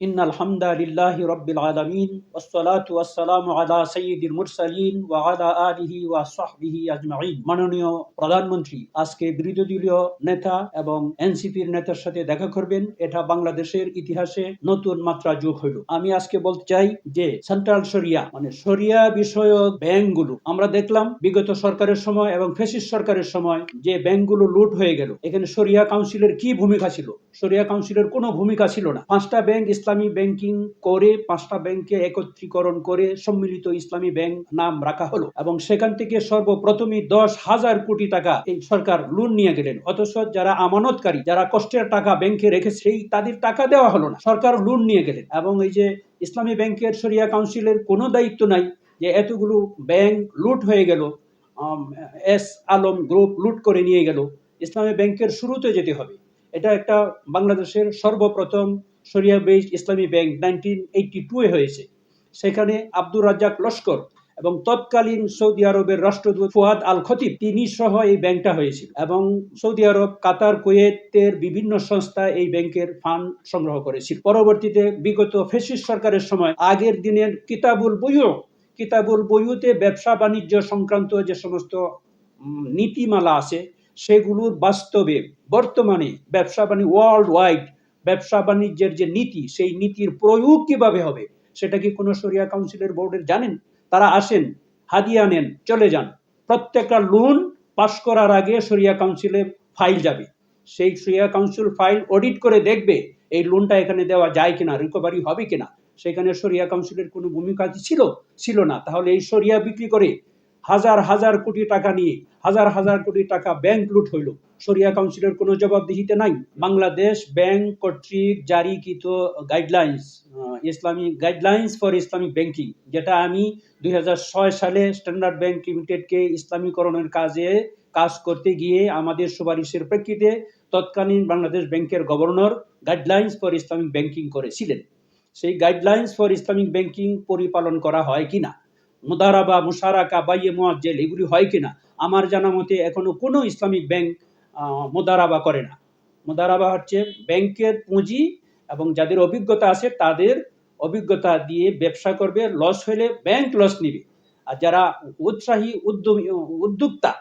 ইন্নাল হামদালিল্লাহি রাব্বিল আলামিন ওয়াসসালাতু ওয়াসসালামু আলা সাইয়্যিদিল মুরসালিন ওয়া আলা আলিহি ওয়া সাহবিহি আজমাইন। মাননীয় প্রধানমন্ত্রী আজকে বিরোধী দলীয় নেতা এবং এনসিপির নেতার সাথে দেখা করবেন, এটা বাংলাদেশের ইতিহাসে নতুন মাত্রা যোগ হইল। আমি আজকে বলতে চাই যে সেন্ট্রাল শরিয়া মানে শরিয়া বিষয়ক ব্যাংকগুলো আমরা দেখলাম বিগত সরকারের সময় এবং ফ্যাসিস্ট সরকারের সময় যে ব্যাংকগুলো লুট হয়ে গেল, এখানে শরিয়া কাউন্সিলের কি ভূমিকা ছিল? শরিয়া কাউন্সিলের কোনো ভূমিকা ছিল না। পাঁচটা ব্যাংক ইসলামী ব্যাংকিং করে, পাঁচটা ব্যাংকে একত্রীকরণ করে সম্মিলিত ইসলামী ব্যাংক নাম রাখা হলো এবং সেখান থেকে সর্বপ্রথমই 10,000 কোটি টাকা এই সরকার লোন নিয়ে গেলেন। অথচ যারা আমানতকারী, যারা কষ্টের টাকা ব্যাংকে রেখেছে, সেই তাদের টাকা দেওয়া হলো না, সরকার লোন নিয়ে গেলেন। এবং এই যে ইসলামী ব্যাংকের শরিয়া কাউন্সিলের কোনো দায়িত্ব নাই যে এতগুলো ব্যাংক লুট হয়ে গেল, এস আলম গ্রুপ লুট করে নিয়ে গেল, ইসলামী ব্যাংকের শুরুতে যেতে হবে। এটা একটা বাংলাদেশের সর্বপ্রথম শরিয়া বেসড ইসলামী ব্যাংক 1982 হয়েছে। সেখানে আব্দুর রাজ্জাক লস্কর এবং তৎকালীন সৌদি আরবের রাষ্ট্রদূত ফুয়াদ আল খতিব তিনি সহ এই ব্যাংকটা হয়েছিল এবং সৌদি আরব, কাতার, কুয়েতের বিভিন্ন সংস্থা এই ব্যাংকের ফান্ড সংগ্রহ করেছিল। পরবর্তীতে বিগত ফ্যাসিস্ট সরকারের সময় আগের দিনের কিতাবুল বইতে ব্যবসা বাণিজ্য সংক্রান্ত যে সমস্ত নীতিমালা আছে সেগুলোর বাস্তবে বর্তমানে ব্যবসা বাণিজ্য ওয়ার্ল্ড ওয়াইড ব্যবসা বাণিজ্যের যে নীতি, সেই নীতির প্রয়োগ কিভাবে হবে সেটা কি কোনো শরিয়া কাউন্সিলের বোর্ডের জানেন? তারা আসেন, হাদিয়া নেন, চলে যান। প্রত্যেকটা লোন পাস করার আগে শরিয়া কাউন্সিলে ফাইল যাবে, সেই শরিয়া কাউন্সিল ফাইল অডিট করে দেখবে এই লোনটা এখানে দেওয়া যায় কিনা, রিকভারি হবে কিনা। সেখানে শরিয়া কাউন্সিলের কোনো ভূমিকা ছিল না। তাহলে এই শরিয়া বিক্রি করে হাজার হাজার কোটি টাকা নিয়ে হাজার হাজার কোটি টাকা ব্যাংক লুট হইল, শরিয়া কাউন্সিলের কোনো জবাবদিহিতে নাই। বাংলাদেশ ব্যাংক কর্তৃক জারিকৃত guidelines, Islamic guidelines for Islamic banking, যেটা আমি 2006 সালে স্ট্যান্ডার্ড ব্যাংক লিমিটেডকে ইসলামীকরণের কাজ করতে গিয়ে আমাদের সুপারিশের প্রেক্ষিতে তৎকালীন বাংলাদেশ ব্যাংকের governor guidelines for Islamic banking করেছিলেন। সেই গাইডলাইন্স ফর ইসলামিক ব্যাংকিং পরিপালন করা হয় কিনা, মুদারাবা, মুশারাকা, বাইয়ে মুআজ্জেল এগুলি হয় কিনা, আমার জানা মতে এখনো কোনো ইসলামিক ব্যাংক মুদারাবা করে না। মুদারাবা হচ্ছে ব্যাংকের পুঁজি এবং যাদের অভিজ্ঞতা আছে তাদের অভিজ্ঞতা দিয়ে ব্যবসা করবে, লস হলে ব্যাংক লস নিবে, আর যারা উৎসাহী উদ্যোক্তা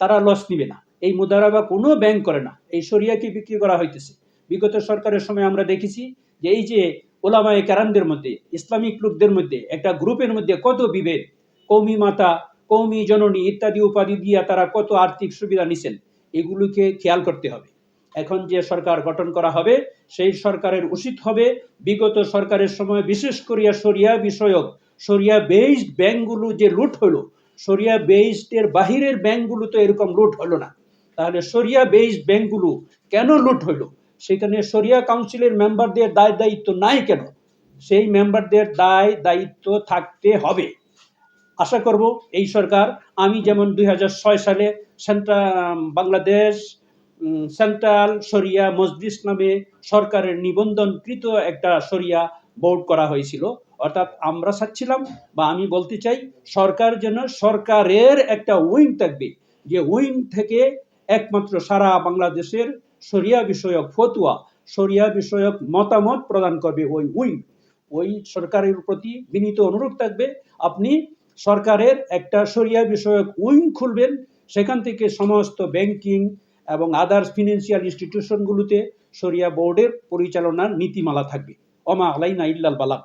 তারা লস নিবে না। এই মুদারাবা কোনো ব্যাংক করে না। এই শরিয়াকে বিক্রি করা হইতেছে। বিগত সরকারের সময় আমরা দেখেছি যে এই যে ওলামায়ে কেরামদের মধ্যে, ইসলামিক লোকদের মধ্যে একটা গ্রুপের মধ্যে কত বিভেদ, কৌমি মাতা, কৌমি জননী ইত্যাদি উপাধি দিয়ে তারা কত আর্থিক সুবিধা নিছেন, এগুলোকে খেয়াল করতে হবে। এখন যে সরকার গঠন করা হবে সেই সরকারের উচিত হবে বিগত সরকারের সময় বিশেষ করিয়া শরিয়া বিষয়ক, শরিয়া বেসড ব্যাংকগুলো যে লুট হলো, শরিয়া বেসডের বাহিরের ব্যাংকগুলো তো এরকম লুট হলো না, তাহলে শরিয়া বেসড ব্যাংকগুলো কেন লুট হলো? সেখানে শরিয়া কাউন্সিলের মেম্বারদের দায় দায়িত্ব নাই কেন? সেই মেম্বারদের দায় দায়িত্ব থাকতে হবে। আশা করব এই সরকার, আমি যেমন 2006 সালে বাংলাদেশ সেন্ট্রাল শরিয়া মজলিস নামে সরকারের নিবন্ধনকৃত একটা শরিয়া বোর্ড করা হয়েছিল, অর্থাৎ আমরা চাচ্ছিলাম বা আমি বলতে চাই সরকার যেন সরকারের একটা উইং থাকবে, যে উইং থেকে একমাত্র সারা বাংলাদেশের শরিয়া বিষয়ক ফতোয়া, শরিয়া বিষয়ক মতামত প্রদান করবে ওই সরকারের প্রতি বিনীত অনুরোধ থাকবে, আপনি সরকারের একটা শরিয়া বিষয়ক উইং খুলবেন, সেখান থেকে সমস্ত ব্যাংকিং এবং আদার্স ফিনান্সিয়াল ইনস্টিটিউশনগুলোতে শরিয়া বোর্ডের পরিচালনার নীতিমালা থাকবে। ওমা আলাইনা ইল্লাল বালাগ।